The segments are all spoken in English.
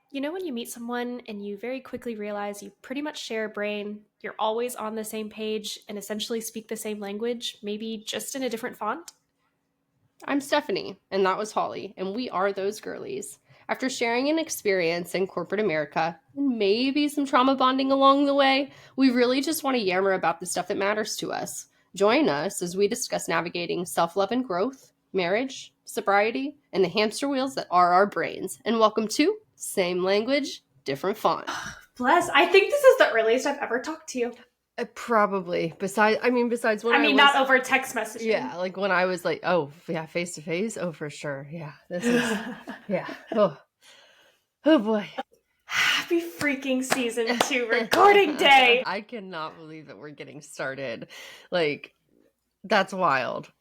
You know, when you meet someone and you very quickly realize you pretty much share a brain, you're always on the same page and essentially speak the same language, maybe just in a different font? I'm Stephanie, and that was Holly, and we are those girlies. After sharing an experience in corporate America, and maybe some trauma bonding along the way, we really just want to yammer about the stuff that matters to us. Join us as we discuss navigating self love and growth, marriage, sobriety, and the hamster wheels that are our brains. And welcome to Same Language, Different Font. Bless. I think this is the earliest I've ever talked to you. Probably. Besides when I I mean, was, not over text messaging. yeah, like when I was like, oh, yeah, face to face. Oh, for sure. Yeah, this is, yeah. Oh boy. Happy freaking season 2 recording day. I cannot believe that we're getting started. Like, that's wild.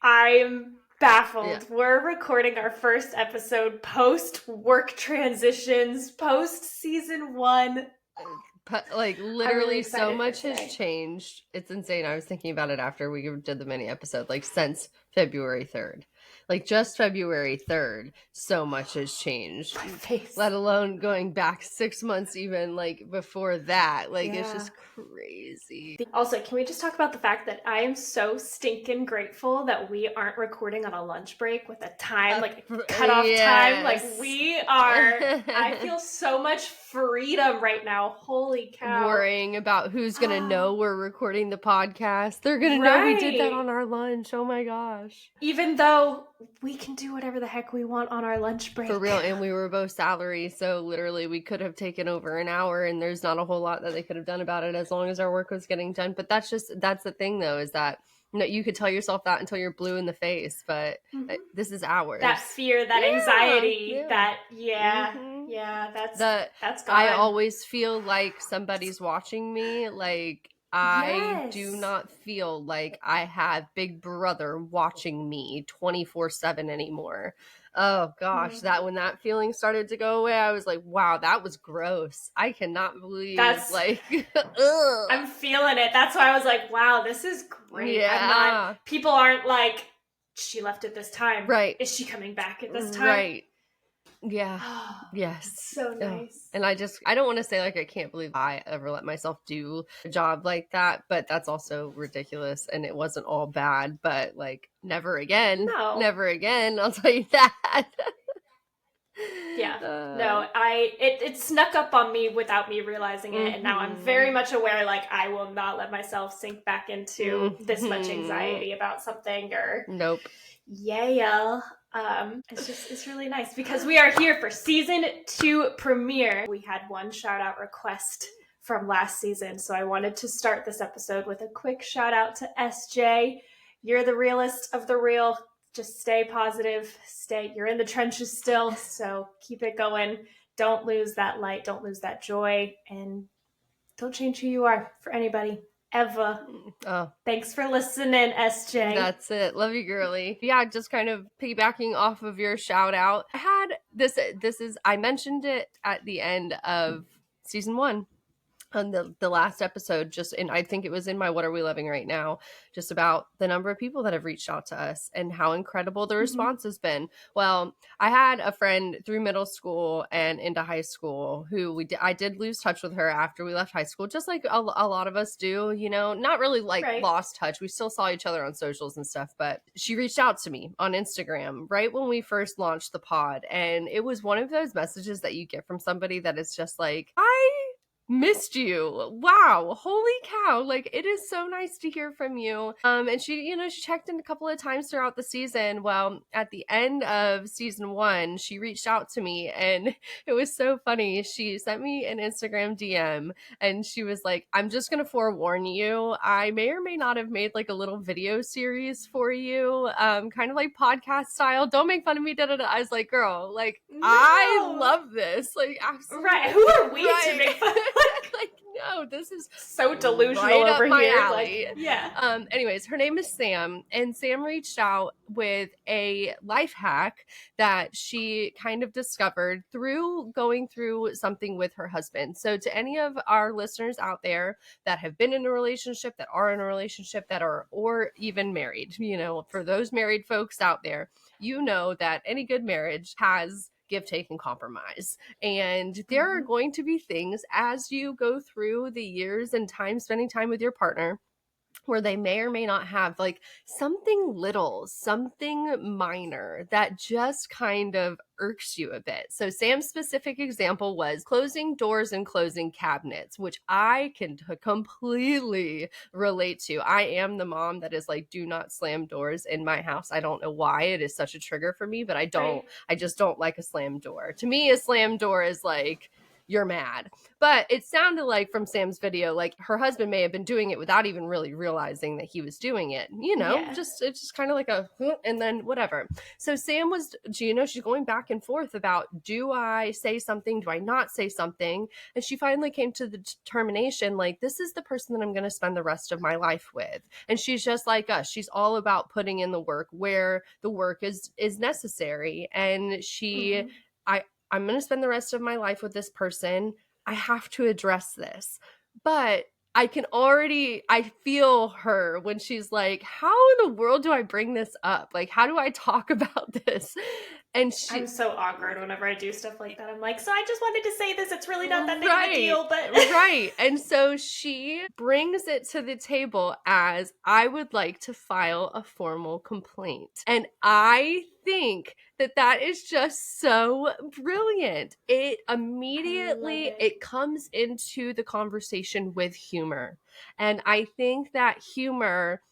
I'm baffled. Yeah. We're recording our first episode post work transitions, post season 1. Like I'm really literally so excited for much today. has changed. It's insane. I was thinking about it after we did the mini episode, like since February 3rd. Like just February 3rd, so much has changed. My face. Let alone going back 6 months even like before that. Like it's Yeah. just crazy. Also, can we just talk about the fact that I am so stinking grateful that we aren't recording on a lunch break with a time, like a cutoff time? Like Yes. we are, I feel so much freedom right now. Holy cow. Worrying about who's gonna know we're recording the podcast. They're gonna know we did that Right. on our lunch. Oh my gosh. Even though we can do whatever the heck we want on our lunch break. For real, and we were both salary, so literally we could have taken over an hour and there's not a whole lot that they could have done about it as long as our work was getting done. But that's the thing though, is that you could tell yourself that until you're blue in the face, but this is ours. That fear, that anxiety, yeah. that that's gone. I always feel like somebody's watching me. Like I do not feel like I have Big Brother watching me 24/7 anymore. Oh gosh, that when that feeling started to go away, I was like, wow, that was gross. I cannot believe ugh. I'm feeling it. That's why I was like, wow, this is great. Yeah. People aren't like, she left at this time. Right. Is she coming back at this time? Right. Yeah. Yes. So nice. And I don't want to say like I can't believe I ever let myself do a job like that, but that's also ridiculous and it wasn't all bad, but like never again. No. Never again, I'll tell you that. Yeah. No, it snuck up on me without me realizing it, and now I'm very much aware like I will not let myself sink back into this much anxiety about something or nope. Yeah. It's really nice because we are here for season 2 premiere. We had one shout out request from last season, so I wanted to start this episode with a quick shout out to SJ. You're the realest of the real. Just stay positive. You're in the trenches still, so keep it going. Don't lose that light. Don't lose that joy, and don't change who you are for anybody. Ever. Oh. Thanks for listening, SJ. That's it. Love you, girly. Yeah, just kind of piggybacking off of your shout out. I had I mentioned it at the end of season 1 on the last episode, and I think it was in my What Are We Loving Right Now, just about the number of people that have reached out to us and how incredible the response has been. Well, I had a friend through middle school and into high school who I did lose touch with her after we left high school, just like a lot of us do, not really like lost touch. We still saw each other on socials and stuff, but she reached out to me on Instagram right when we first launched the pod. And it was one of those messages that you get from somebody that is just like, I missed you. Wow. Holy cow. Like, it is so nice to hear from you. And she checked in a couple of times throughout the season. Well, at the end of season 1, she reached out to me and it was so funny. She sent me an Instagram DM and she was like, I'm just going to forewarn you. I may or may not have made like a little video series for you, kind of like podcast style. Don't make fun of me. I was like, girl, like, no. I love this. Like, absolutely. Right. Who are we to make fun of? Like, no, this is so delusional right over up my here. Alley. Like, yeah. Anyways, her name is Sam, and Sam reached out with a life hack that she kind of discovered through going through something with her husband. So to any of our listeners out there that have been in a relationship, that are in a relationship, that are or even married, for those married folks out there, that any good marriage has give, take, and compromise. And there are going to be things as you go through the years and time spending time with your partner where they may or may not have like something little, something minor that just kind of irks you a bit. So Sam's specific example was closing doors and closing cabinets, which I can completely relate to. I am the mom that is like, do not slam doors in my house. I don't know why it is such a trigger for me, but I just don't like a slam door. To me, a slam door is like, you're mad. But it sounded like from Sam's video, like her husband may have been doing it without even really realizing that he was doing it. It's just kind of like a, and then whatever. So Sam was, she's going back and forth about, do I say something? Do I not say something? And she finally came to the determination, like, this is the person that I'm going to spend the rest of my life with. And she's just like us. She's all about putting in the work where the work is necessary. And I'm going to spend the rest of my life with this person. I have to address this. But I feel her when she's like, how in the world do I bring this up? Like, how do I talk about this? And I'm so awkward whenever I do stuff like that. I'm like, so I just wanted to say this. It's really not that big of a deal, but right. And so she brings it to the table as, I would like to file a formal complaint. And I think that is just so brilliant. It immediately, it comes into the conversation with humor. And I think that humor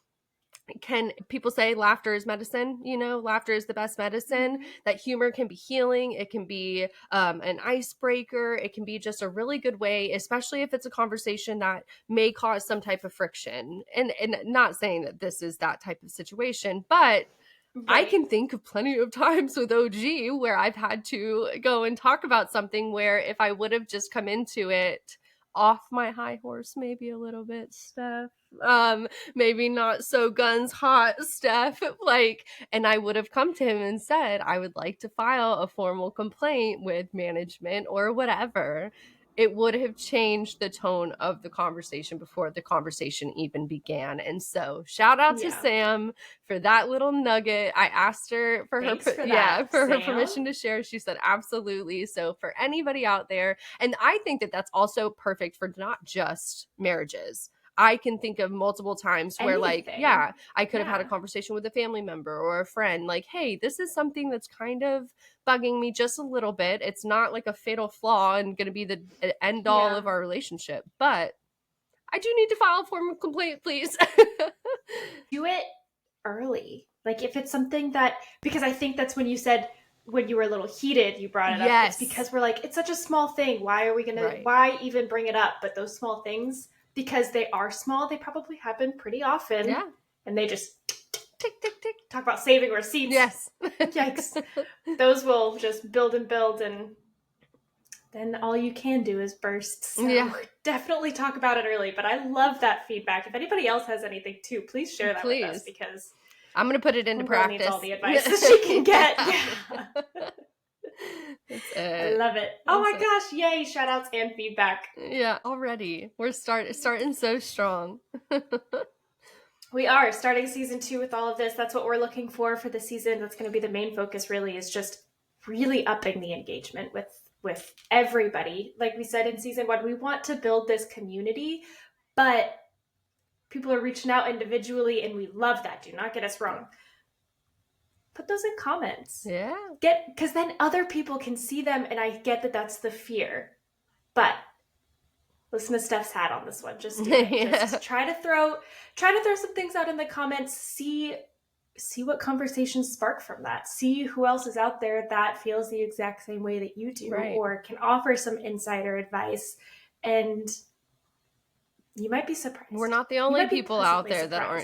people say laughter is medicine, laughter is the best medicine, that humor can be healing. It can be an icebreaker. It can be just a really good way, especially if it's a conversation that may cause some type of friction. And not saying that this is that type of situation, but I can think of plenty of times with OG where I've had to go and talk about something where if I would have just come into it off my high horse, maybe a little bit, Steph, maybe not so guns hot, Steph, and I would have come to him and said, I would like to file a formal complaint with management or whatever. It would have changed the tone of the conversation before the conversation even began. And so shout out to Sam for that little nugget. I asked her for her permission to share. She said, absolutely. So for anybody out there, and I think that that's also perfect for not just marriages. I can think of multiple times where I could have had a conversation with a family member or a friend, like, hey, this is something that's kind of bugging me just a little bit. It's not like a fatal flaw and going to be the end all of our relationship, but I do need to file a formal complaint, please. Do it early. Like if it's something that, because I think that's when you said, when you were a little heated, you brought it up. It's because we're like, it's such a small thing. Why are we going to, why even bring it up? But those small things, because they are small, they probably happen pretty often. Yeah. And they just tick, tick, tick. Talk about saving receipts. Yes. Yikes. Those will just build and build, and then all you can do is burst. So definitely talk about it early. But I love that feedback. If anybody else has anything too, please share that with us, because I'm going to put it into practice. Needs all the advice that she can get. I love it. Oh my gosh. Yay. Shout outs and feedback. Yeah, already. We're starting so strong. We are starting season 2 with all of this. That's what we're looking for the season. That's going to be the main focus, really, is just really upping the engagement with everybody. Like we said in season 1, we want to build this community, but people are reaching out individually, and we love that. Do not get us wrong. Put those in comments. Yeah. Because then other people can see them, and I get that that's the fear. But listen to Steph's hat on this one. Just do it. Just try to throw some things out in the comments. See what conversations spark from that. See who else is out there that feels the exact same way that you do, or can offer some insider advice. And you might be surprised. We're not the only people out there that are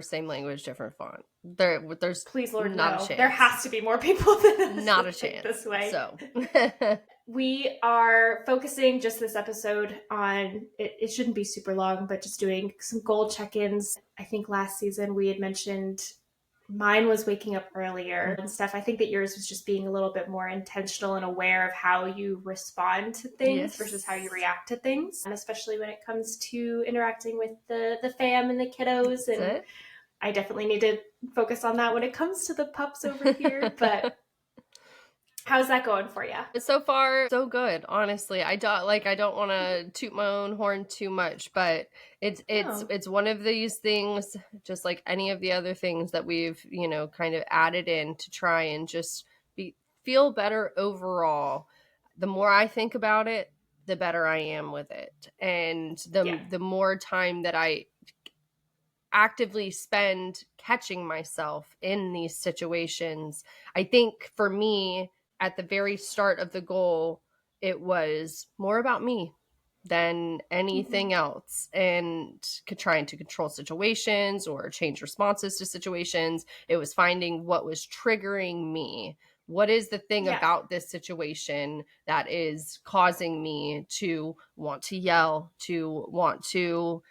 same language, different font. There's please, Lord, not no. a chance. There has to be more people than us. Not a chance. This way. So we are focusing just this episode on it shouldn't be super long, but just doing some goal check-ins. I think last season we had mentioned mine was waking up earlier and stuff. I think that yours was just being a little bit more intentional and aware of how you respond to things versus how you react to things, and especially when it comes to interacting with the fam and the kiddos. And I definitely need to focus on that when it comes to the pups over here. But How's that going for you? So far, so good. Honestly, I don't want to toot my own horn too much, but it's one of these things, just like any of the other things that we've kind of added in to try and just feel better overall. The more I think about it, the better I am with it, and the more time that I actively spend catching myself in these situations. I think for me, at the very start of the goal, it was more about me than anything else, and trying to control situations or change responses to situations. It was finding what was triggering me. What is the thing about this situation that is causing me to want to yell, to want to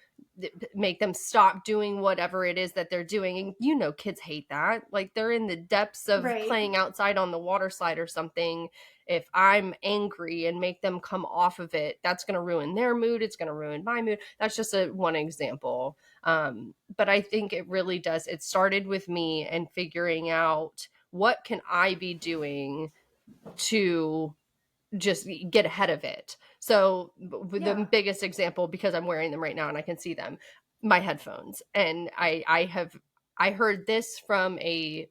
make them stop doing whatever it is that they're doing? And kids hate that. Like, they're in the depths of playing outside on the water slide or something. If I'm angry and make them come off of it, that's going to ruin their mood. It's going to ruin my mood. That's just one example. But I think it really does. It started with me and figuring out, what can I be doing to just get ahead of it. So the biggest example, because I'm wearing them right now and I can see them, my headphones. And I heard this from a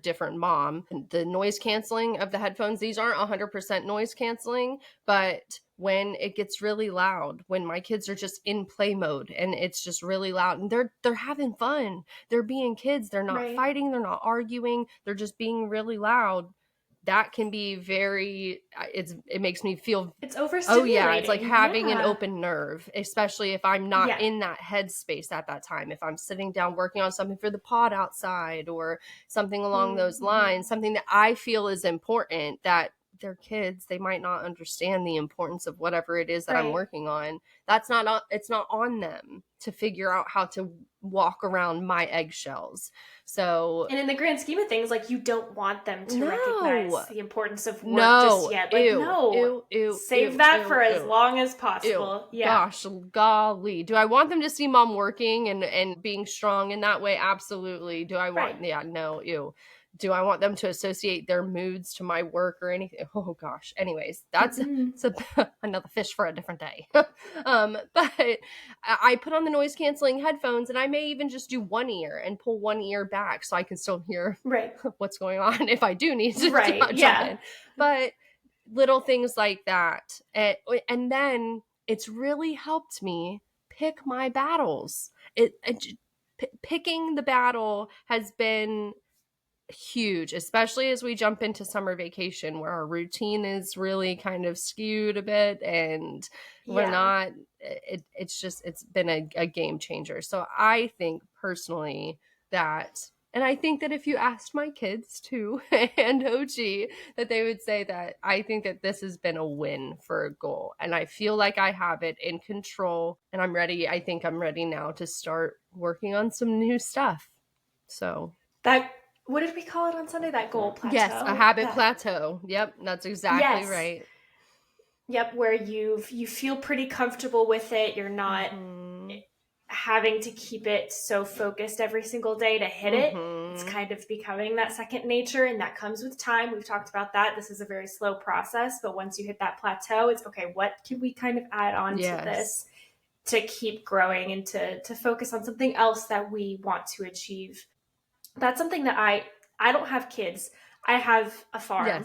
different mom. The noise canceling of the headphones, these aren't 100% noise canceling, but when it gets really loud, when my kids are just in play mode and it's just really loud and they're having fun, they're being kids, they're not fighting, they're not arguing, they're just being really loud, that can be it makes me feel, it's overstimulating. Oh yeah, it's like having an open nerve, especially if I'm not in that headspace at that time. If I'm sitting down working on something for the pod outside or something along those lines, something that I feel is important, that they're kids, they might not understand the importance of whatever it is that I'm working on. It's not on them to figure out how to walk around my eggshells. So, and in the grand scheme of things, like, you don't want them to recognize the importance of work just yet. Like, save that for as long as possible. Gosh, golly. Do I want them to see mom working and being strong in that way? Absolutely. Do I want, no, ew. Do I want them to associate their moods to my work or anything? Oh gosh. Anyways, that's another fish for a different day. But I put on the noise canceling headphones, and I may even just do one ear and pull one ear back so I can still hear what's going on if I do need to jump in. But little things like that. And then it's really helped me pick my battles. Picking the battle has been huge, especially as we jump into summer vacation, where our routine is really kind of skewed a bit, and we're not, it's been a game changer. So I think personally and I think that if you asked my kids too, and OG, that they would say that I think that this has been a win for a goal, and I feel like I have it in control, and I'm ready. I think I'm ready now to start working on some new stuff. So what did we call it on Sunday? That goal plateau? Yes, a habit plateau. Yep, that's exactly right. Yep, where you feel pretty comfortable with it. You're not having to keep it so focused every single day to hit it. It's kind of becoming that second nature, and that comes with time. We've talked about that. This is a very slow process, but once you hit that plateau, it's okay, what can we kind of add on to this to keep growing and to focus on something else that we want to achieve? That's something that I don't have kids. I have a farm.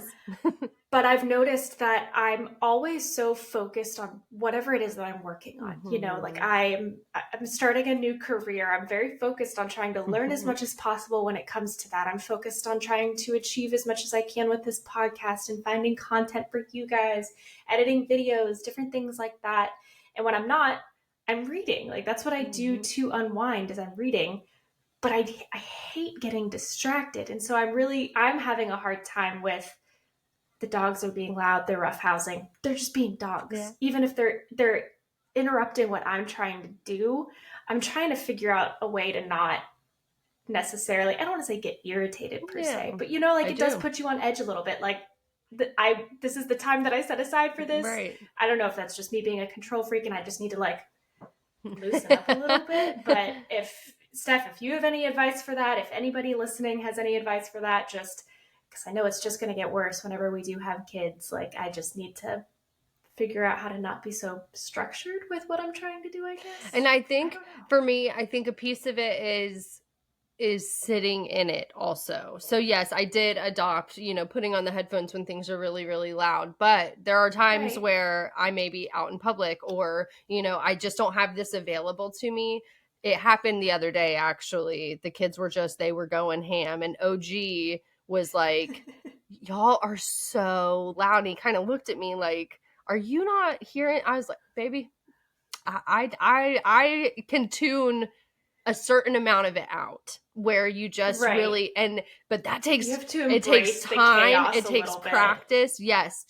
But I've noticed that I'm always so focused on whatever it is that I'm working on. Like, I'm starting a new career. I'm very focused on trying to learn as much as possible when it comes to that. I'm focused on trying to achieve as much as I can with this podcast and finding content for you guys, editing videos, different things like that. And when I'm not, I'm reading. Like, that's what I do to unwind, is I'm reading. But I hate getting distracted. And so I'm having a hard time with, the dogs are being loud, they're roughhousing. They're just being dogs. Yeah. Even if they're interrupting what I'm trying to do, I'm trying to figure out a way to not necessarily, I don't want to say get irritated per se, but it does put you on edge a little bit. Like, this is the time that I set aside for this. Right. I don't know if that's just me being a control freak and I just need to loosen up a little bit. But Steph, if you have any advice for that, if anybody listening has any advice for that, just because I know it's just going to get worse whenever we do have kids. Like, I just need to figure out how to not be so structured with what I'm trying to do, I guess. And I think for me, I think a piece of it is sitting in it also. So yes, I did adopt, putting on the headphones when things are really, really loud. But there are times where I may be out in public or, I just don't have this available to me. It happened the other day, actually. The kids they were going ham, and OG was like, y'all are so loud. And he kind of looked at me like, are you not hearing? I was like, baby, I can tune a certain amount of it out where you just really, but that takes, it takes time, it takes practice. Yes.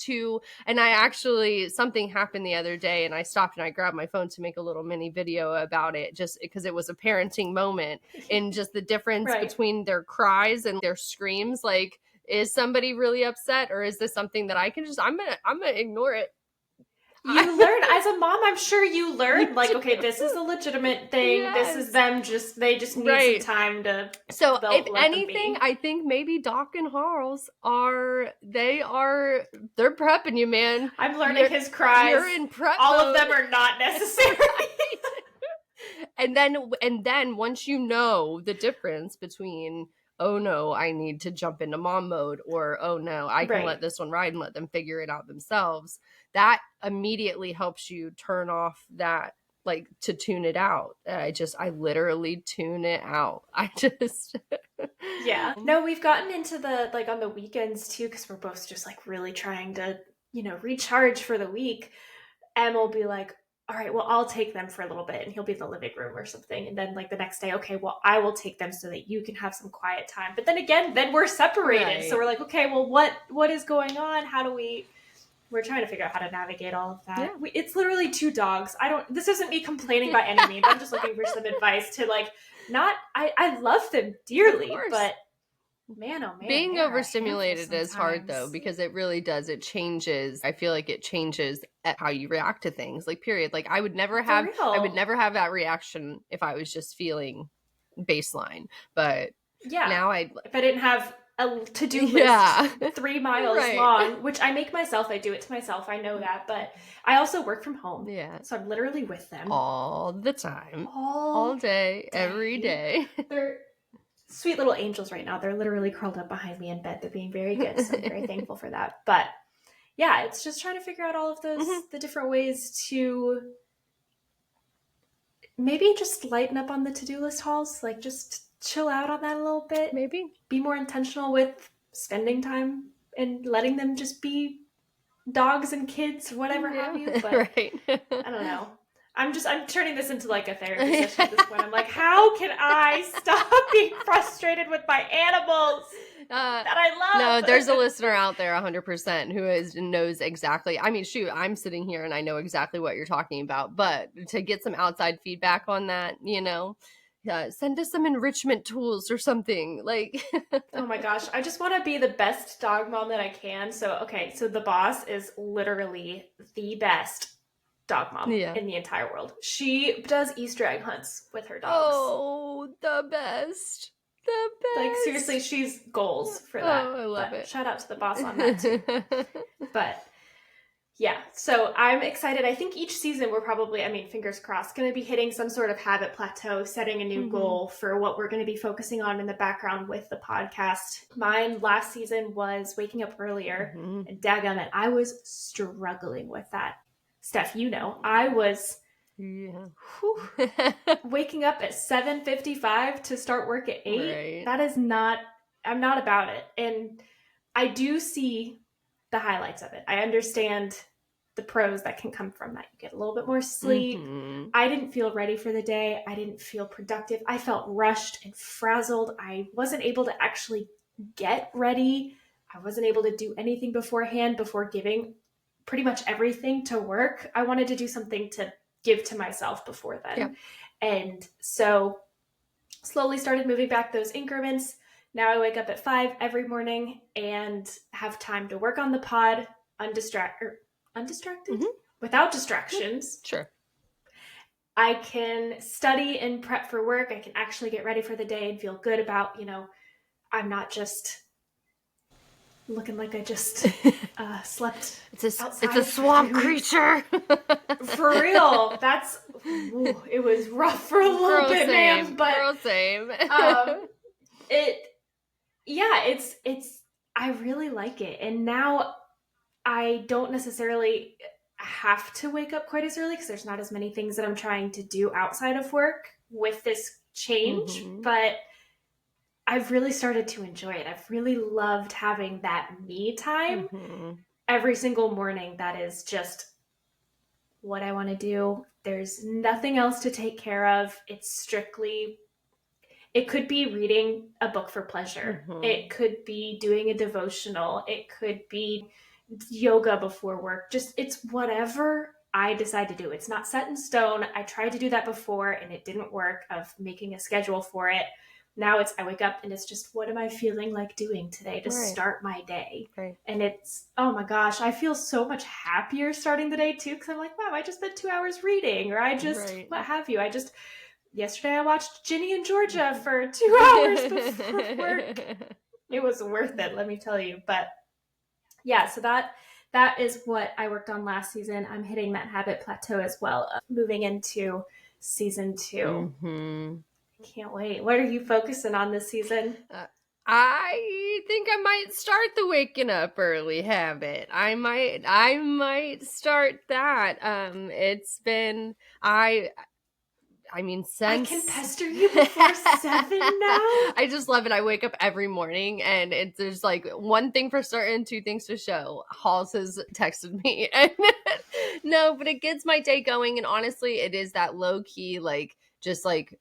And I actually, something happened the other day and I stopped and I grabbed my phone to make a little mini video about it, just because it was a parenting moment in just the difference between their cries and their screams. Like, is somebody really upset, or is this something that I can just, I'm gonna ignore it. You learn as a mom. I'm sure you learn, like, okay, this is a legitimate thing. Yes. This is them. They just need some time to. So if anything, I think maybe Doc and Harls they're prepping you, man. I'm learning his cries. You're in prep All mode. of them are not necessary. And then once you know the difference between, oh no, I need to jump into mom mode, or oh no, I can let this one ride and let them figure it out themselves, that immediately helps you turn off that, like, to tune it out. I literally tune it out. Yeah. No, we've gotten into the, like, on the weekends too, because we're both just like really trying to, recharge for the week. Em will be like, all right, well, I'll take them for a little bit, and he'll be in the living room or something. And then, like, the next day, okay, well, I will take them so that you can have some quiet time. But then again, then we're separated. So we're like, okay, well, what is going on? How do we're trying to figure out how to navigate all of that. Yeah. It's literally 2 dogs. This isn't me complaining by any means. I'm just looking for some advice to, like, I love them dearly, but man, oh man. Being overstimulated is hard, though, because it really does. It changes. I feel like it changes at how you react to things, like, period. Like, I would never have that reaction if I was just feeling baseline. But now if I didn't have a to-do list 3 miles long, which I make myself. I do it to myself. I know that, but I also work from home. Yeah. So I'm literally with them all the time, all day, every day. They're sweet little angels right now. They're literally curled up behind me in bed. They're being very good. So I'm very thankful for that. But yeah, it's just trying to figure out all of those, the different ways to maybe just lighten up on the to-do list hauls. Like, just chill out on that a little bit. Maybe be more intentional with spending time and letting them just be dogs and kids, whatever have you. But I don't know. I'm turning this into, like, a therapy session at this point. I'm like, how can I stop being frustrated with my animals that I love? No, there's a listener out there 100% who knows exactly. I mean, shoot, I'm sitting here and I know exactly what you're talking about. But to get some outside feedback on that, send us some enrichment tools or something. Like, oh my gosh, I just want to be the best dog mom that I can. So the boss is literally the best dog mom in the entire world. She does Easter egg hunts with her dogs. Oh, the best. Like, seriously, she's goals for that. Oh, I love it. Shout out to the boss on that too. But yeah, so I'm excited. I think each season we're probably, fingers crossed, going to be hitting some sort of habit plateau, setting a new goal for what we're going to be focusing on in the background with the podcast. Mine last season was waking up earlier, and dadgummit, I was struggling with that. Steph, I was waking up at 7:55 to start work at 8. Right. That is not, I'm not about it. And I do see the highlights of it. I understand the pros that can come from that. You get a little bit more sleep. I didn't feel ready for the day. I didn't feel productive. I felt rushed and frazzled. I wasn't able to actually get ready. I wasn't able to do anything beforehand before giving pretty much everything to work. I wanted to do something to give to myself before then. Yeah. And so slowly started moving back those increments. Now I wake up at 5 every morning and have time to work on the pod undistracted without distractions. Sure. I can study and prep for work. I can actually get ready for the day and feel good about, I'm not just looking like I just slept outside. It's a swamp creature. For real. It was rough for a little bit, man. But girl, same. it's I really like it. And now I don't necessarily have to wake up quite as early because there's not as many things that I'm trying to do outside of work with this change. But I've really started to enjoy it. I've really loved having that me time every single morning. That is just what I want to do. There's nothing else to take care of. It could be reading a book for pleasure. It could be doing a devotional. It could be yoga before work. Just, it's whatever I decide to do. It's not set in stone. I tried to do that before and it didn't work, of making a schedule for it. Now I wake up and it's just, what am I feeling like doing today to start my day? Right. And it's, oh my gosh, I feel so much happier starting the day too, because I'm like, wow, I just spent 2 hours reading, or I just, what have you. Yesterday I watched Ginny and Georgia for 2 hours before work. It was worth it, let me tell you. But yeah, so that is what I worked on last season. I'm hitting that habit plateau as well, moving into season 2. Can't wait. What are you focusing on this season? I think I might start the waking up early habit. I might start that. It's been I mean, since I can pester you before 7 now. I just love it. I wake up every morning and there's like one thing for certain, 2 things to show. Halls has texted me. No, but it gets my day going. And honestly, it is that low key, like, just like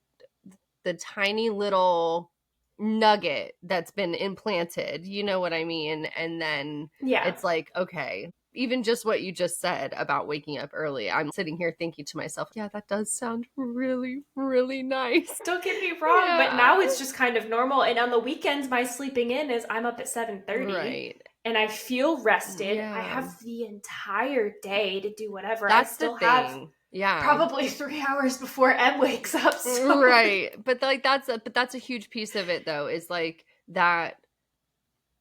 the tiny little nugget that's been implanted. You know what I mean? And then it's like, okay. Even just what you just said about waking up early, I'm sitting here thinking to myself, yeah, that does sound really, really nice. Don't get me wrong, but now it's just kind of normal. And on the weekends, my sleeping in is I'm up at 7:30. Right. And I feel rested. I have the entire day to do whatever. That's I still the thing. have probably 3 hours before Em wakes up. So. Right. But like that's a huge piece of it though, is like that.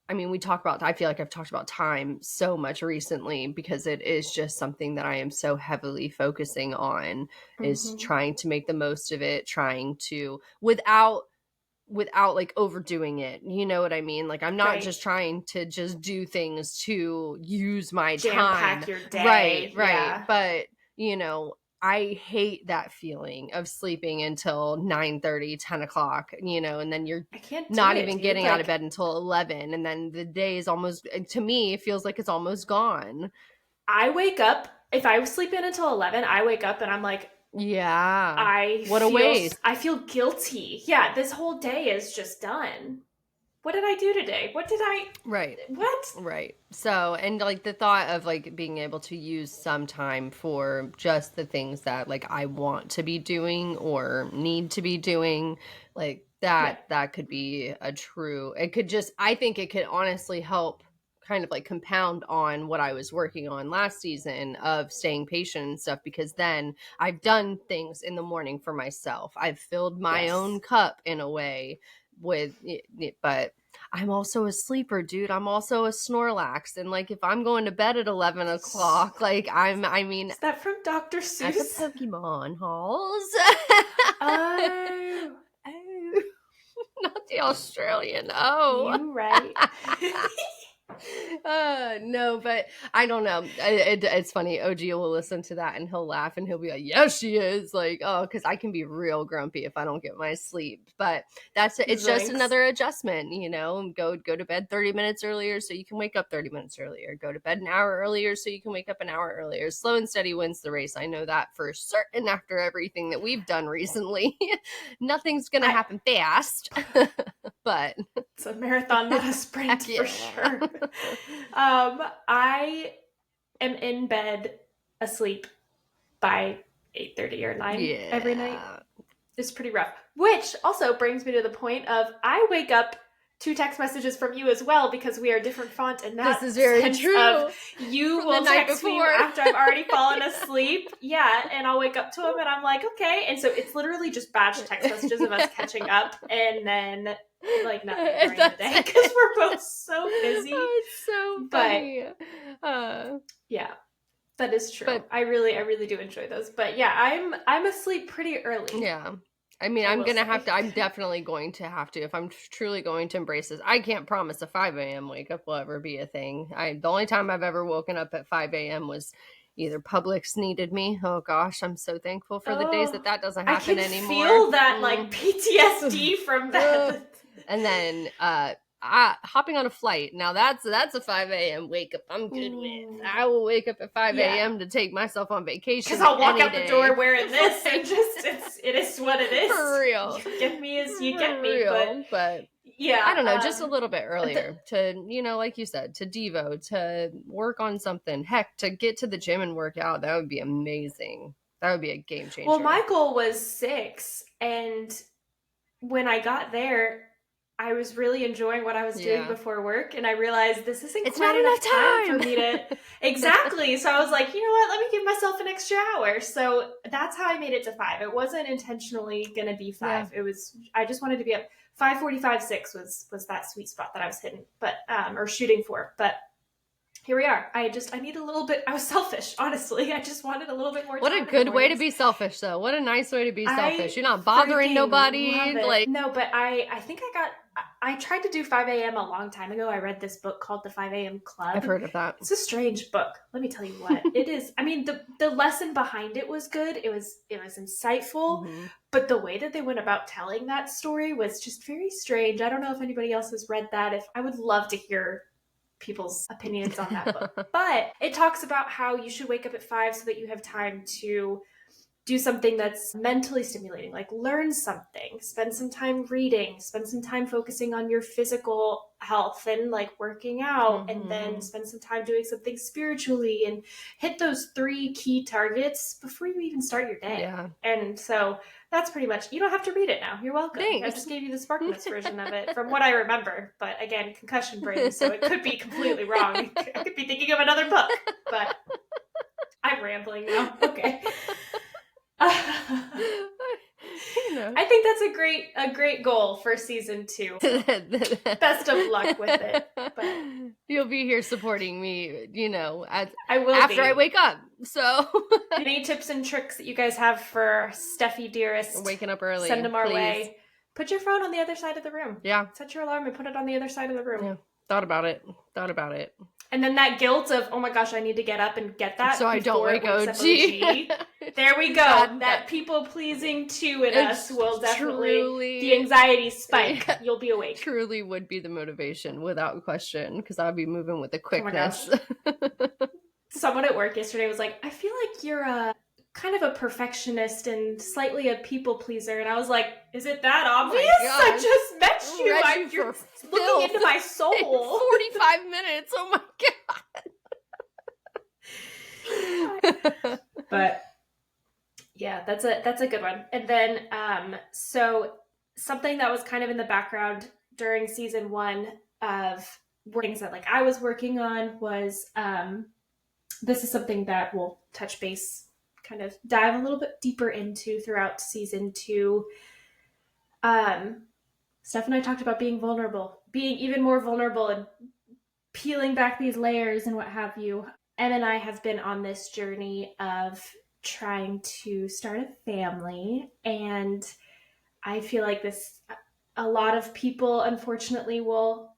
I mean, I feel like I've talked about time so much recently because it is just something that I am so heavily focusing on, is trying to make the most of it, trying to, without like overdoing it. You know what I mean? Like, I'm not just trying to just do things to use my time. Jam-pack your day. Right. Yeah. But, you know, I hate that feeling of sleeping until 9:30, 10 o'clock, you know, and then you're not even getting out of bed until 11. And then the day is almost, to me, it feels like it's almost gone. I wake up, if I sleep in until 11, I wake up and I'm like, what a waste. I feel guilty. Yeah, this whole day is just done. What did I do today? What? Right. So, and like the thought of like being able to use some time for just the things that like I want to be doing or need to be doing, like that could be I think it could honestly help kind of like compound on what I was working on last season of staying patient and stuff, because then I've done things in the morning for myself. I've filled my own cup in a way with it, but I'm also a sleeper, dude. I'm also a Snorlax, and like if I'm going to bed at 11 o'clock, like is that from Dr. Seuss? That's a Pokemon, Halls. Oh, not the Australian. Oh, you right. No, but I don't know. It's funny. OG will listen to that and he'll laugh and he'll be like, "Yes, she is." Like, oh, because I can be real grumpy if I don't get my sleep. But it's just another adjustment, you know. Go to bed 30 minutes earlier so you can wake up 30 minutes earlier. Go to bed an hour earlier so you can wake up an hour earlier. Slow and steady wins the race. I know that for certain after everything that we've done recently. Nothing's gonna happen fast. But it's a marathon, not a sprint for sure. I am in bed asleep by 8:30 or 9 every night. It's pretty rough. Which also brings me to the point of I wake up to text messages from you as well, because we are different font, and that this is very true. You will text me after I've already fallen asleep. Yeah, and I'll wake up to him and I'm like, okay. And so it's literally just batch text messages of us catching up, and then like nothing during the day because we're both so busy. Oh, it's so funny. Yeah, that is true. But I really do enjoy those. But yeah, I'm asleep pretty early. yeah. I mean, I'm definitely going to have to, if I'm truly going to embrace this. I can't promise a 5 a.m. wake up will ever be a thing. The only time I've ever woken up at 5 a.m. was either Publix needed me. Oh gosh, I'm so thankful for the days that doesn't happen anymore. I can feel that like PTSD from that. And then hopping on a flight. Now that's a 5 a.m. wake up I'm good with. I will wake up at 5 a.m. to take myself on vacation. Because I'll walk out the door wearing this and just it is what it is. For real. You get me as you get me. But yeah. I don't know, just a little bit earlier to, like you said, to Devo, to work on something. Heck, to get to the gym and work out. That would be amazing. That would be a game changer. Well, my goal was 6, and when I got there, I was really enjoying what I was doing before work, and I realized this isn't quite enough time for me to... Exactly. So I was like, you know what? Let me give myself an extra hour. So that's how I made it to 5. It wasn't intentionally going to be 5. Yeah. I just wanted to be up 5:45, 6 was that sweet spot that I was hitting, but or shooting for. But here we are. I need a little bit. I was selfish, honestly. I just wanted a little bit more time. What a good way to be selfish, though. What a nice way to be selfish. You're not bothering nobody. No, but I think I tried to do 5 a.m. a long time ago. I read this book called The 5 a.m. Club. I've heard of that. It's a strange book. Let me tell you what it is. I mean, the lesson behind it was good. It was insightful, but the way that they went about telling that story was just very strange. I don't know if anybody else has read that. I would love to hear people's opinions on that book. But it talks about how you should wake up at 5 so that you have time to do something that's mentally stimulating, like learn something, spend some time reading, spend some time focusing on your physical health and like working out, and then spend some time doing something spiritually and hit those 3 key targets before you even start your day. Yeah. And so that's pretty much, you don't have to read it now. You're welcome. Thanks. I just gave you the SparkNotes version of it from what I remember. But again, concussion brain, so it could be completely wrong. I could be thinking of another book, but I'm rambling now. Okay. I think that's a great goal for season 2. Best of luck with it. But you'll be here supporting me, I will after I wake up. So any tips and tricks that you guys have for Steffi dearest, waking up early, send them our way. Put your phone on the other side of the room. Yeah. Set your alarm and put it on the other side of the room. Yeah. Thought about it. And then that guilt of, oh my gosh, I need to get up and get that. So I don't wake OG. There we go. That people-pleasing 2 in us will definitely, the anxiety spike. You'll be awake. Truly would be the motivation, without question, because I'll be moving with a quickness. Oh someone at work yesterday was like, I feel like you're kind of a perfectionist and slightly a people pleaser. And I was like, is it that obvious? I just met you. You're looking into my soul. 45 minutes. Oh my God. But yeah, that's a good one. And then, so something that was kind of in the background during season 1 of things that like I was working on was, this is something that we'll touch base, kind of dive a little bit deeper into throughout season 2. Steph and I talked about being vulnerable, being even more vulnerable and peeling back these layers and what have you. Em and I have been on this journey of trying to start a family, and I feel like a lot of people unfortunately will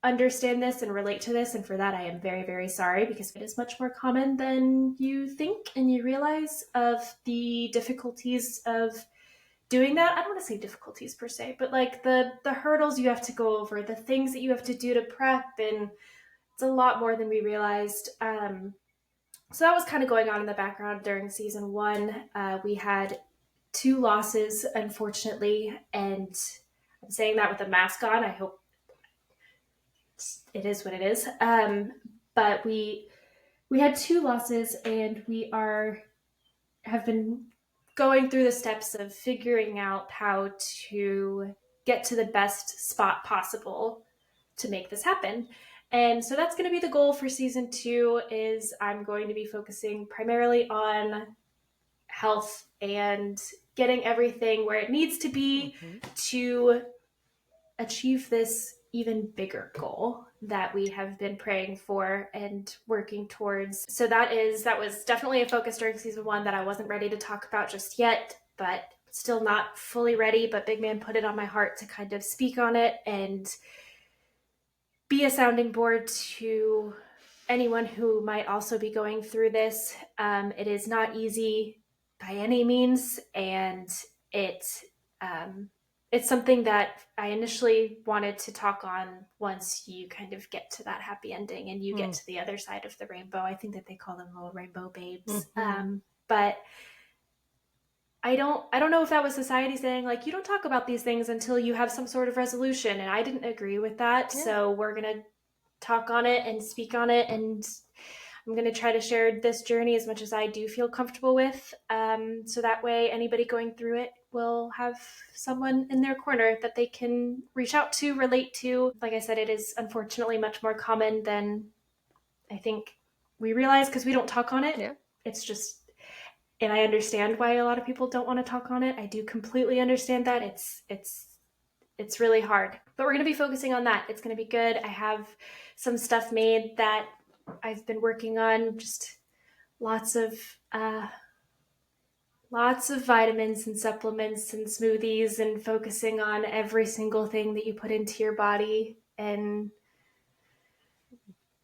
understand this and relate to this, and for that I am very, very sorry, because it is much more common than you think and you realize, of the difficulties of doing that. I don't want to say difficulties per se, but like the hurdles you have to go over, the things that you have to do to prep, and it's a lot more than we realized. So that was kind of going on in the background during season 1. We had 2 losses, unfortunately, and I'm saying that with a mask on. I hope it is what it is. But we had 2 losses, and we have been going through the steps of figuring out how to get to the best spot possible to make this happen. And so that's going to be the goal for season 2, is I'm going to be focusing primarily on health and getting everything where it needs to be to achieve this even bigger goal that we have been praying for and working towards. So that was definitely a focus during season 1 that I wasn't ready to talk about just yet, but still not fully ready. But Big Man put it on my heart to kind of speak on it and be a sounding board to anyone who might also be going through this. It is not easy by any means, and it's something that I initially wanted to talk on once you kind of get to that happy ending and you get to the other side of the rainbow. I think that they call them little rainbow babes. But I don't know if that was society saying, like, you don't talk about these things until you have some sort of resolution. And I didn't agree with that. Yeah. So we're going to talk on it and speak on it. And I'm going to try to share this journey as much as I do feel comfortable with. So that way anybody going through it will have someone in their corner that they can reach out to, relate to. Like I said, it is unfortunately much more common than I think we realize because we don't talk on it. Yeah. It's just, and I understand why a lot of people don't want to talk on it. I do completely understand that. It's really hard. But we're going to be focusing on that. It's going to be good. I have some stuff made that I've been working on, just lots of vitamins and supplements and smoothies and focusing on every single thing that you put into your body. And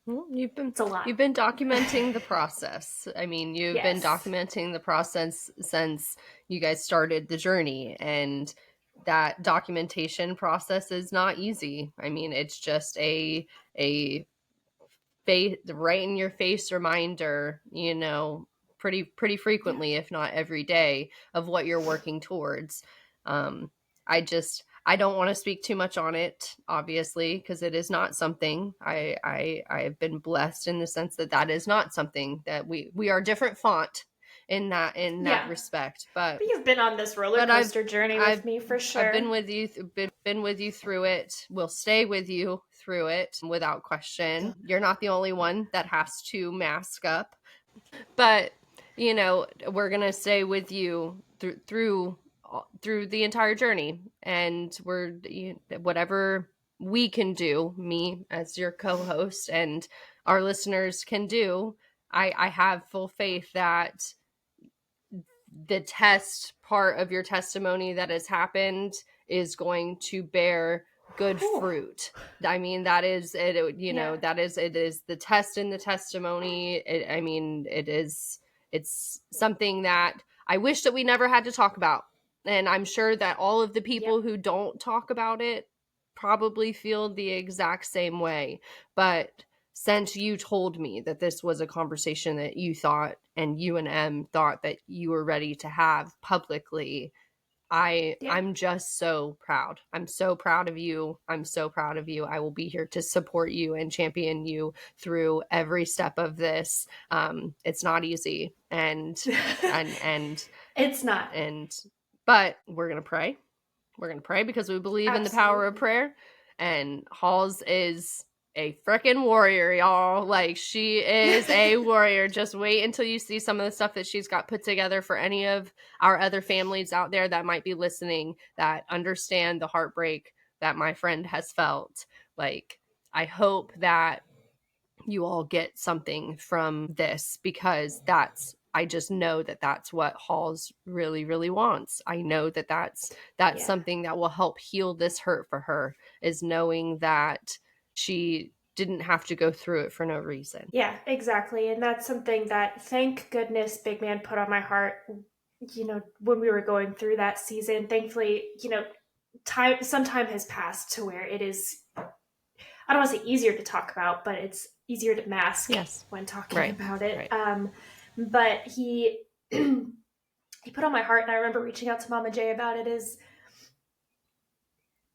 well, you've been documenting the process. I mean, you've been documenting the process since you guys started the journey, and that documentation process is not easy. I mean, it's just a face, right in your face reminder, you know, pretty frequently, if not every day, of what you're working towards. I don't want to speak too much on it, obviously, because it is not something I have been blessed in the sense that is not something that we are different font in that respect. But you've been on this roller coaster journey with me for sure. I've been with you, been with you through it. We'll stay with you through it without question. You're not the only one that has to mask up, but you know, we're gonna stay with you through the entire journey, and whatever we can do, me as your co-host and our listeners can do. I have full faith that the test part of your testimony that has happened is going to bear good fruit. I mean, that is it, you know, it is the test in the testimony. It's something that I wish that we never had to talk about. And I'm sure that all of the people who don't talk about it probably feel the exact same way. But since you told me that this was a conversation that you thought, and you and Em thought that you were ready to have publicly, I'm just so proud. I'm so proud of you. I'm so proud of you. I will be here to support you and champion you through every step of this. It's not easy, and it's not. But we're gonna pray. We're gonna pray because we believe in the power of prayer. And Halls is a freaking warrior, y'all. Like, she is a warrior. Just wait until you see some of the stuff that she's got put together for any of our other families out there that might be listening, that understand the heartbreak that my friend has felt. Like, I hope that you all get something from this, because I just know that that's what Halls really, really wants. I know that that's something that will help heal this hurt for her, is knowing that she didn't have to go through it for no reason. Yeah, exactly. And that's something that, thank goodness, Big Man put on my heart, you know, when we were going through that season. Thankfully, you know, some time has passed to where it is, I don't want to say easier to talk about, but it's easier to mask when talking about it. Right. But he put on my heart, and I remember reaching out to Mama J about it, is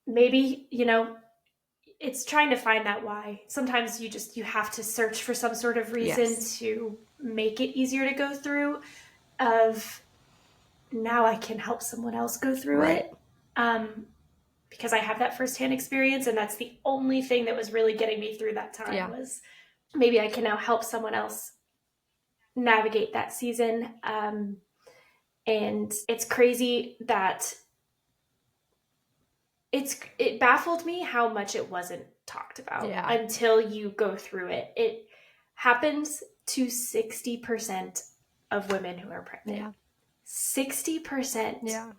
maybe, you know, it's trying to find that why. Sometimes you have to search for some sort of reason to make it easier to go through, of now I can help someone else go through it. Because I have that firsthand experience, and that's the only thing that was really getting me through that time, was maybe I can now help someone else navigate that season. And it's crazy that it baffled me how much it wasn't talked about until you go through it. It happens to 60% of women who are pregnant. Yeah. 60%. Yeah.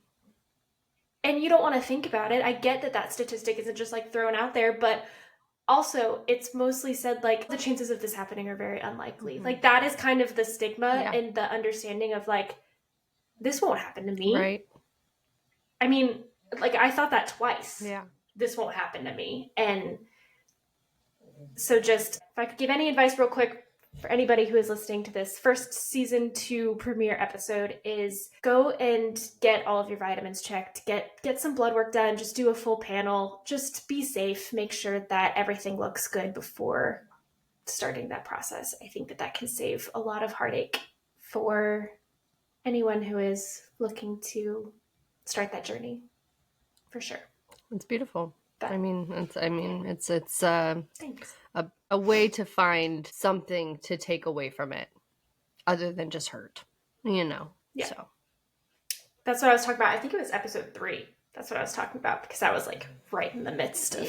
And you don't want to think about it. I get that statistic isn't just like thrown out there, but also it's mostly said like the chances of this happening are very unlikely. Like that is kind of the stigma and the understanding of like, this won't happen to me. Right. I mean, like I thought that twice. Yeah. This won't happen to me. And so just, if I could give any advice real quick for anybody who is listening to this first season 2 premiere episode, is go and get all of your vitamins checked, get some blood work done, just do a full panel, just be safe, make sure that everything looks good before starting that process. I think that can save a lot of heartache for anyone who is looking to start that journey, for sure. It's beautiful. But, it's thanks. A way to find something to take away from it other than just hurt, Yeah. So that's what I was talking about. I think it was episode 3. That's what I was talking about, because I was like right in the midst of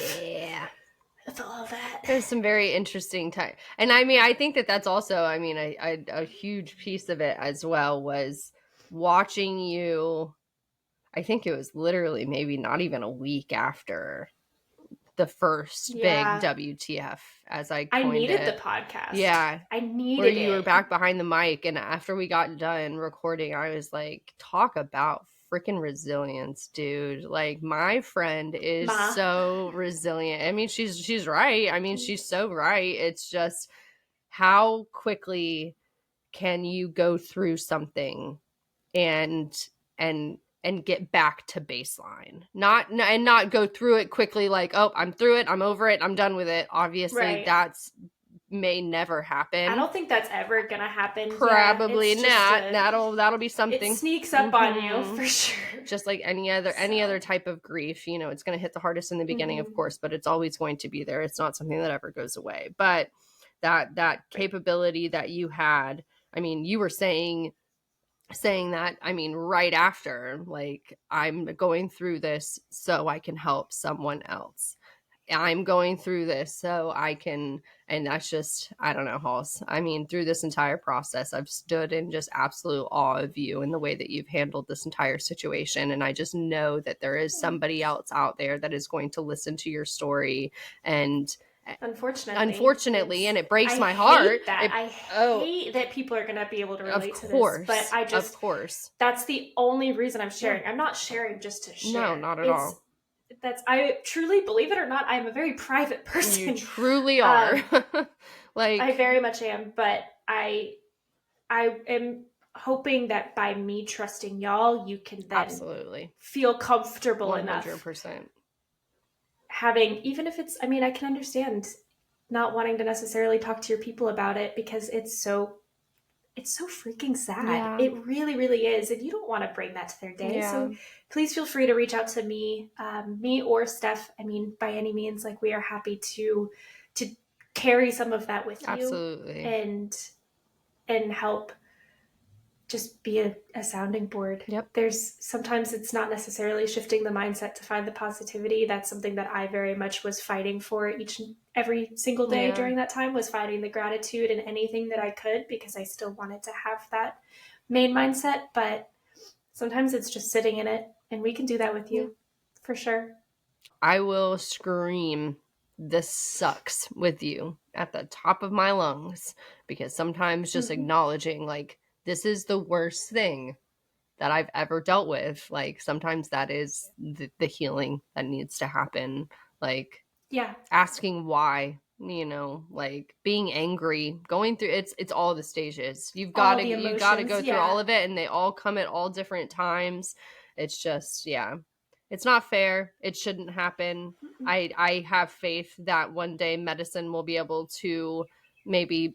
all of that. There's some very interesting time. And I think that's also, a huge piece of it as well was watching you. I think it was literally maybe not even a week after the first big WTF, as I needed the podcast. Yeah. I needed where you were back behind the mic, and after we got done recording, I was like, talk about freaking resilience, dude. Like, my friend is so resilient. I mean, she's right. I mean, she's so right. It's just how quickly can you go through something and get back to baseline, not go through it quickly, like, oh, I'm through it, I'm over it, I'm done with it. Obviously, that's may never happen. I don't think that's ever gonna happen. Probably not. That'll be something. It sneaks up on you for sure. Just like any other type of grief, it's going to hit the hardest in the beginning, of course, but it's always going to be there. It's not something that ever goes away. But that capability that you had, you were saying that, right after, like, I'm going through this so I can help someone else. I'm going through this so I can, and that's just, I don't know, Halls. Through this entire process, I've stood in just absolute awe of you and the way that you've handled this entire situation. And I just know that there is somebody else out there that is going to listen to your story. And unfortunately, and it breaks my heart. I hate that people are going to be able to relate to this. But of course, that's the only reason I'm sharing. I'm not sharing just to share. No, not at all. I truly, believe it or not, I'm a very private person. You truly are. Like, I very much am, but I am hoping that by me trusting y'all, you can then feel comfortable 100%. Enough. Having, even if it's, I can understand not wanting to necessarily talk to your people about it, because it's so freaking sad. Yeah. It really, really is. And you don't want to bring that to their day. Yeah. So please feel free to reach out to me or Steph. By any means, like, we are happy to carry some of that with you. Absolutely. And help just be a sounding board. Yep. Sometimes it's not necessarily shifting the mindset to find the positivity. That's something that I very much was fighting for each and every single day during that time, was finding the gratitude in anything that I could, because I still wanted to have that main mindset. But sometimes it's just sitting in it, and we can do that with you for sure. I will scream, "This sucks," with you at the top of my lungs, because sometimes just acknowledging, like, this is the worst thing that I've ever dealt with. Like, sometimes that is the healing that needs to happen. Like, asking why, like, being angry, going through it's all the stages. You got to go through all of it, and they all come at all different times. It's just, it's not fair. It shouldn't happen. I have faith that one day medicine will be able to maybe,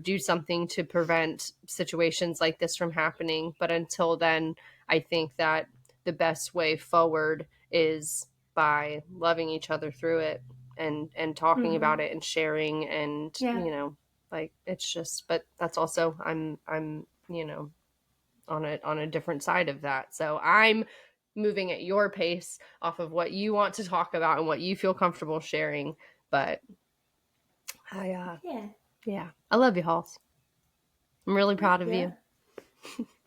do something to prevent situations like this from happening. But until then, I think that the best way forward is by loving each other through it and talking about it and sharing, and, like, it's just, but that's also, I'm, on a different side of that. So I'm moving at your pace off of what you want to talk about and what you feel comfortable sharing. But yeah, I love you, Halls. I'm really proud of you.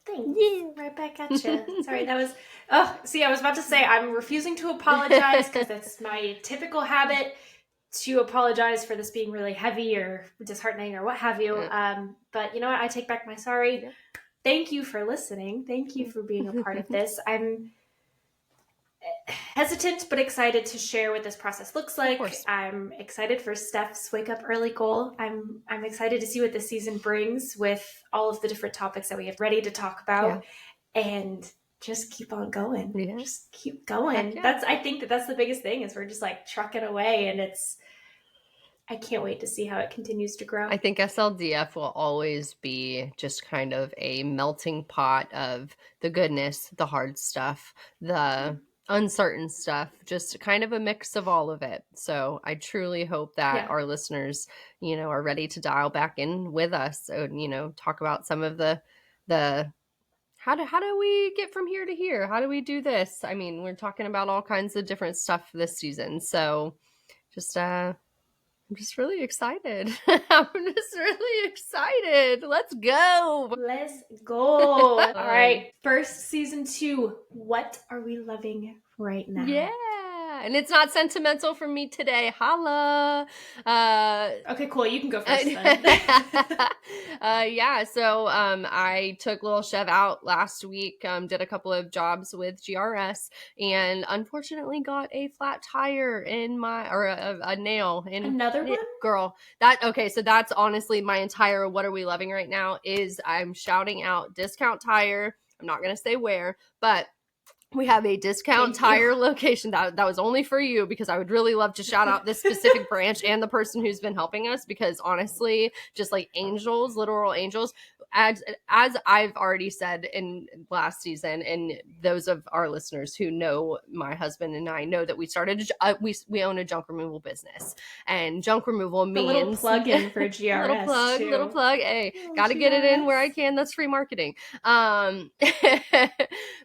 Thanks. Yeah. Right back at you. Sorry, that was... Oh, see, I was about to say, I'm refusing to apologize because it's my typical habit to apologize for this being really heavy or disheartening or what have you. But you know what? I take back my sorry. Yeah. Thank you for listening. Thank you for being a part of this. I'm hesitant but excited to share what this process looks like. I'm excited for Steph's Wake Up Early goal. I'm excited to see what this season brings with all of the different topics that we have ready to talk about, and just keep on going. Yeah. Just keep going. Yeah. I think that's the biggest thing, is we're just like trucking away, and I can't wait to see how it continues to grow. I think SLDF will always be just kind of a melting pot of the goodness, the hard stuff, the uncertain stuff, just kind of a mix of all of it. So I truly hope that our listeners, are ready to dial back in with us and, talk about some of the how do we get from here to here? How do we do this? I mean, we're talking about all kinds of different stuff this season. So I'm just really excited. Let's go. All right. First, season 2. What are we loving right now? Yeah. And it's not sentimental for me today. Holla. Okay, cool. You can go first then. So I took little Chev out last week, did a couple of jobs with GRS, and unfortunately got a flat tire in a nail in another one. Girl, so that's honestly my entire what are we loving right now is I'm shouting out discount tire. I'm not gonna say where, but we have a discount tire location that was only for you, because I would really love to shout out this specific branch and the person who's been helping us, because honestly, just like angels, literal angels, as I've already said in last season, and those of our listeners who know my husband and I know that we started we own a junk removal business, and junk removal means a little plug-in for GRS. little plug. Hey, gotta get it in where I can. That's free marketing.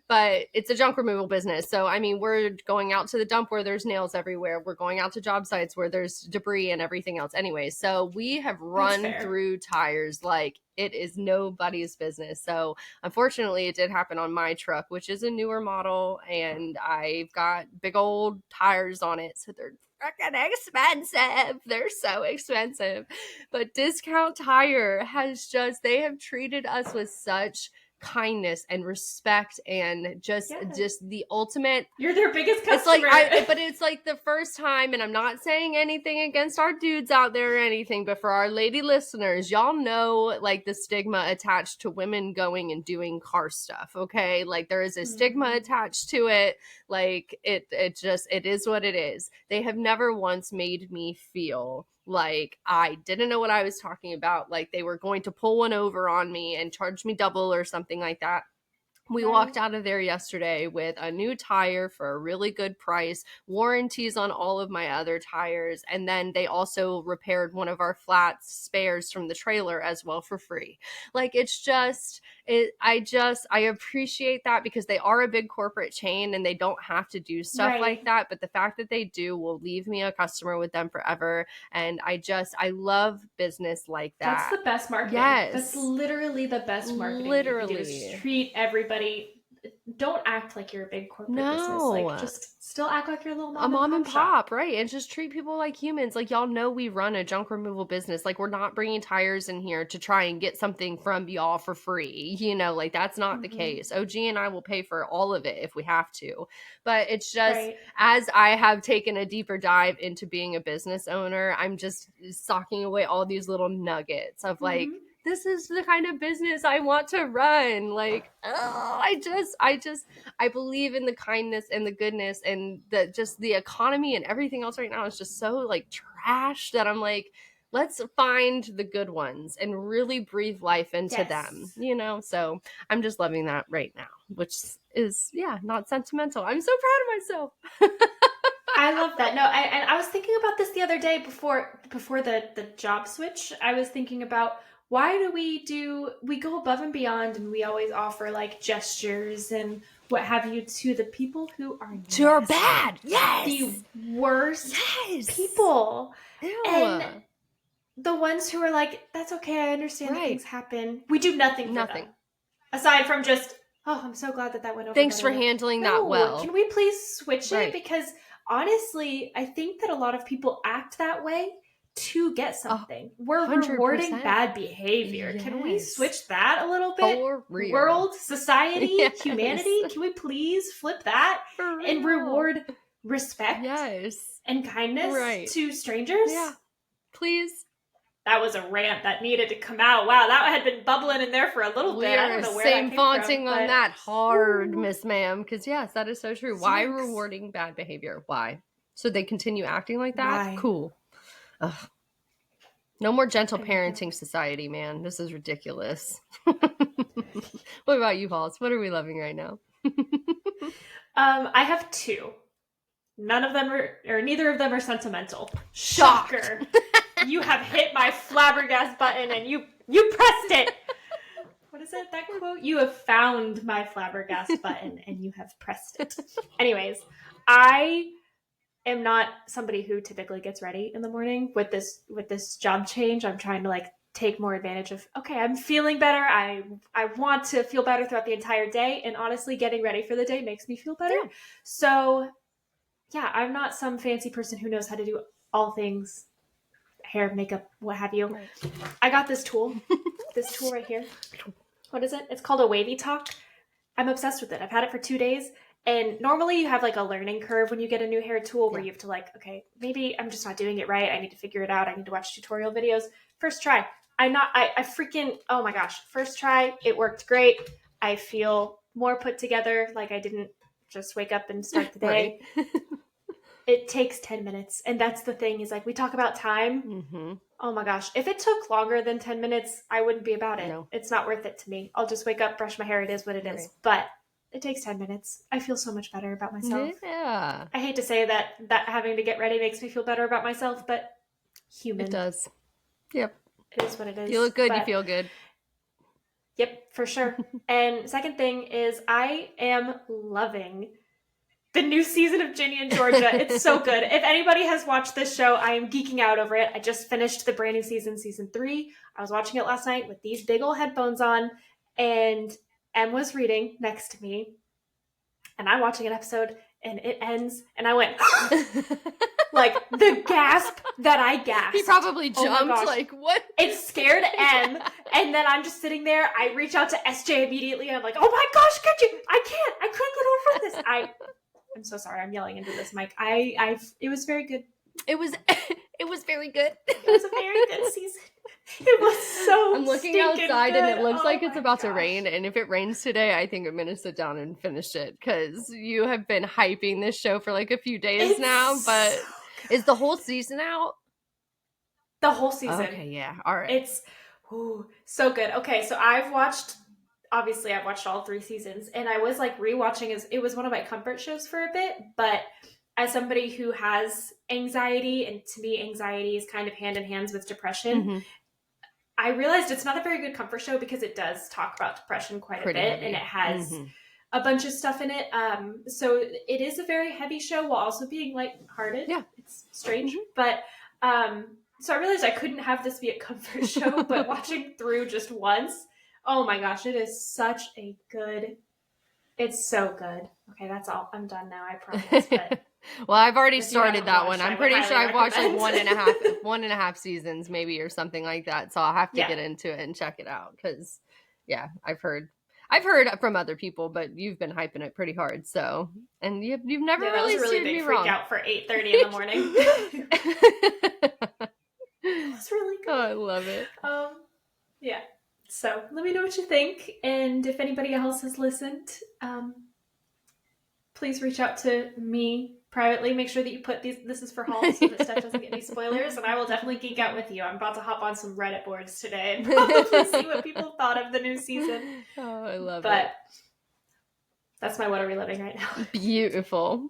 But it's a junk removal business. So, I mean, we're going out to the dump where there's nails everywhere. We're going out to job sites where there's debris and everything else. Anyway, so we have run through tires like it is nobody's business. So unfortunately, it did happen on my truck, which is a newer model, and I've got big old tires on it. So they're freaking expensive. They're so expensive. But Discount Tire they have treated us with such kindness and respect, and just the ultimate. You're their biggest customer. But it's like the first time, and I'm not saying anything against our dudes out there or anything, but for our lady listeners, y'all know like the stigma attached to women going and doing car stuff. Okay, like there is a stigma attached to it. Like it is what it is. They have never once made me feel like I didn't know what I was talking about, like they were going to pull one over on me and charge me double or something like that. We walked out of there yesterday with a new tire for a really good price, warranties on all of my other tires, and then they also repaired one of our flat spares from the trailer as well for free. Like it's just, I appreciate that, because they are a big corporate chain and they don't have to do stuff like that, but the fact that they do will leave me a customer with them forever, and I love business like that. That's the best marketing. Yes. That's literally the best marketing. Literally. You can do is treat everybody. Don't act like you're a big corporate business. Like just still act like you're a little mom and pop, right? And just treat people like humans. Like y'all know we run a junk removal business. Like we're not bringing tires in here to try and get something from y'all for free. Like that's not the case. OG and I will pay for all of it if we have to. But it's just as I have taken a deeper dive into being a business owner, I'm just socking away all these little nuggets of like, this is the kind of business I want to run. Like, I believe in the kindness and the goodness, and the economy and everything else right now is just so like trash that I'm like, let's find the good ones and really breathe life into them, So I'm just loving that right now, which is, not sentimental. I'm so proud of myself. I love that. No, I was thinking about this the other day before the job switch. I was thinking about, why do we go above and beyond, and we always offer like gestures and what have you, to the people who are You're nasty. bad. Yes. The worst Yes. people. Ew. And the ones who are like, that's okay, I understand that things happen. We do nothing for them. Aside from just, oh, I'm so glad that went over. Thanks for handling that well. Can we please switch it? Because honestly, I think that a lot of people act that way to get something. We're 100%. Rewarding bad behavior. Yes. Can we switch that a little bit? For real. World, society, humanity, can we please flip that and reward respect and kindness to strangers? Yeah, please. That was a rant that needed to come out. Wow, that had been bubbling in there for a little bit. I don't know where that came faunting from, on that hard, Miss Ma'am. Because yes, that is so true. Why rewarding bad behavior? Why? So they continue acting like that? Why? Cool. Ugh. No more gentle parenting society, man. This is ridiculous. What about you, Halls? What are we loving right now? I have two. None of them neither of them are sentimental. Shocker. You have hit my flabbergast button and you pressed it. What is it, that quote? You have found my flabbergast button and you have pressed it. Anyways, I am not somebody who typically gets ready in the morning with this job change. I'm trying to take more advantage of, okay, I'm feeling better. I want to feel better throughout the entire day. And honestly, getting ready for the day makes me feel better. Yeah. So yeah, I'm not some fancy person who knows how to do all things. Hair, makeup, what have you. Right. I got this tool right here. What is it? It's called a Wavy Talk. I'm obsessed with it. I've had it for 2 days. And normally you have a learning curve when you get a new hair tool where you have to okay, maybe I'm just not doing it right. I need to figure it out. I need to watch tutorial videos. First try. Oh my gosh. First try. It worked great. I feel more put together. I didn't just wake up and start the day. Right. It takes 10 minutes. And that's the thing is we talk about time. Mm-hmm. Oh my gosh. If it took longer than 10 minutes, I wouldn't be about it. No. It's not worth it to me. I'll just wake up, brush my hair. It is what it is. But it takes 10 minutes. I feel so much better about myself. Yeah. I hate to say that having to get ready makes me feel better about myself, but human. It does. Yep. It is what it is. You look good. You feel good. Yep, for sure. And second thing is I am loving the new season of Ginny and Georgia. It's so good. If anybody has watched this show, I am geeking out over it. I just finished the brand new season 3. I was watching it last night with these big old headphones on, and Em was reading next to me, and I'm watching an episode, and it ends, and I went, the gasp that I gasped. He probably jumped, what? It scared Em, and then I'm just sitting there. I reach out to SJ immediately, and I'm like, oh my gosh, I couldn't get over this. I'm so sorry. I'm yelling into this mic. It was very good. It was very good. It was a very good season. It was so I'm looking outside good. And it looks like it's about to rain. And if it rains today, I think I'm going to sit down and finish it because you have been hyping this show for a few days now. But is the whole season out? The whole season. Okay, yeah. All right. It's so good. Okay, so I've watched all 3 seasons, and I was rewatching. It was one of my comfort shows for a bit, but as somebody who has anxiety, and to me, anxiety is kind of hand in hand with depression, mm-hmm. I realized it's not a very good comfort show because it does talk about depression quite a bit, heavy. And it has mm-hmm. a bunch of stuff in it. So it is a very heavy show while also being lighthearted. Yeah, it's strange, mm-hmm. but so I realized I couldn't have this be a comfort show, but watching through just once. Oh my gosh, it is such a good, it's so good. Okay, that's all. I'm done now, I promise. But well, I've already started that one. I'm pretty sure I've watched 1.5 seasons maybe or something like that. So I'll have to get into it and check it out because yeah, I've heard from other people, but you've been hyping it pretty hard. So, and you've never really steered me wrong. That was a really big freak out for 8:30 in the morning. It was really good. Oh, I love it. Yeah. So let me know what you think. And if anybody else has listened, please reach out to me privately. Make sure that you put this is for Hall so that stuff doesn't get any spoilers. And I will definitely geek out with you. I'm about to hop on some Reddit boards today and probably see what people thought of the new season. Oh, I love it. But That's my what are we living right now. Beautiful.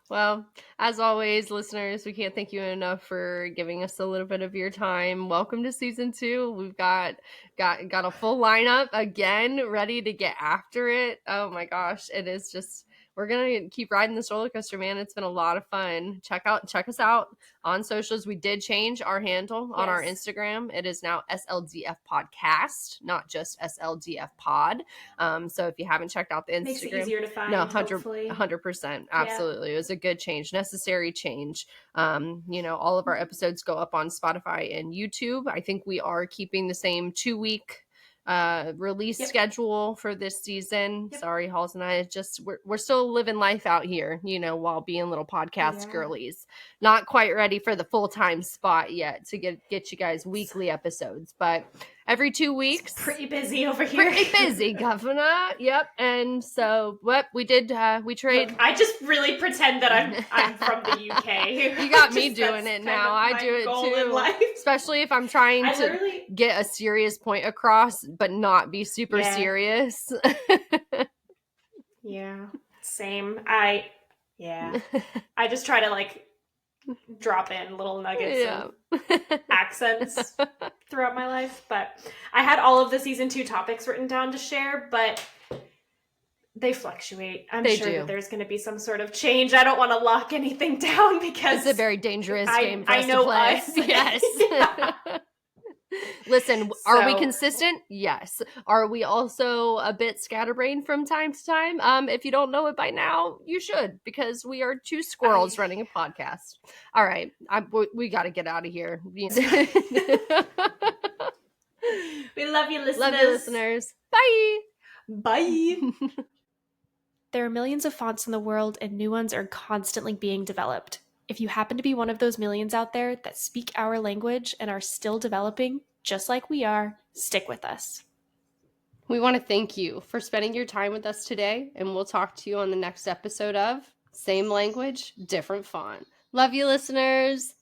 Well, as always, listeners, we can't thank you enough for giving us a little bit of your time. Welcome to season 2. We've got a full lineup again, ready to get after it. Oh my gosh, it is just, we're gonna keep riding this roller coaster, man. It's been a lot of fun. Check us out on socials. We did change our handle on our Instagram. It is now SLDF Podcast, not just SLDF Pod. So if you haven't checked out the Instagram, makes it easier to find. No, 100%, absolutely. It was a good change, necessary change. All of our episodes go up on Spotify and YouTube. I think we are keeping the same 2-week release schedule for this season. Sorry, Halls and I, we're still living life out here, while being little podcast girlies. Not quite ready for the full-time spot yet to get you guys weekly episodes, but every 2 weeks. It's pretty busy over here. Pretty busy, governor. Yep. And so what we did, we trade. Look, I just really pretend that I'm from the UK. You got me doing it now. I do it too. Especially if I'm trying to get a serious point across, but not be super serious. Yeah. Same. I just try to drop in little nuggets of accents throughout my life. But I had all of the season 2 topics written down to share, but they fluctuate. I'm sure that there's going to be some sort of change. I don't want to lock anything down because it's a very dangerous game for us to play. Yes. Listen, are we consistent? Yes. Are we also a bit scatterbrained from time to time? If you don't know it by now, you should, because we are 2 squirrels running a podcast. All right. We got to get out of here. We love you, listeners. Love you, listeners. Bye. Bye. There are millions of fonts in the world, and new ones are constantly being developed. If you happen to be one of those millions out there that speak our language and are still developing, just like we are, stick with us. We want to thank you for spending your time with us today, and we'll talk to you on the next episode of Same Language, Different Font. Love you, listeners.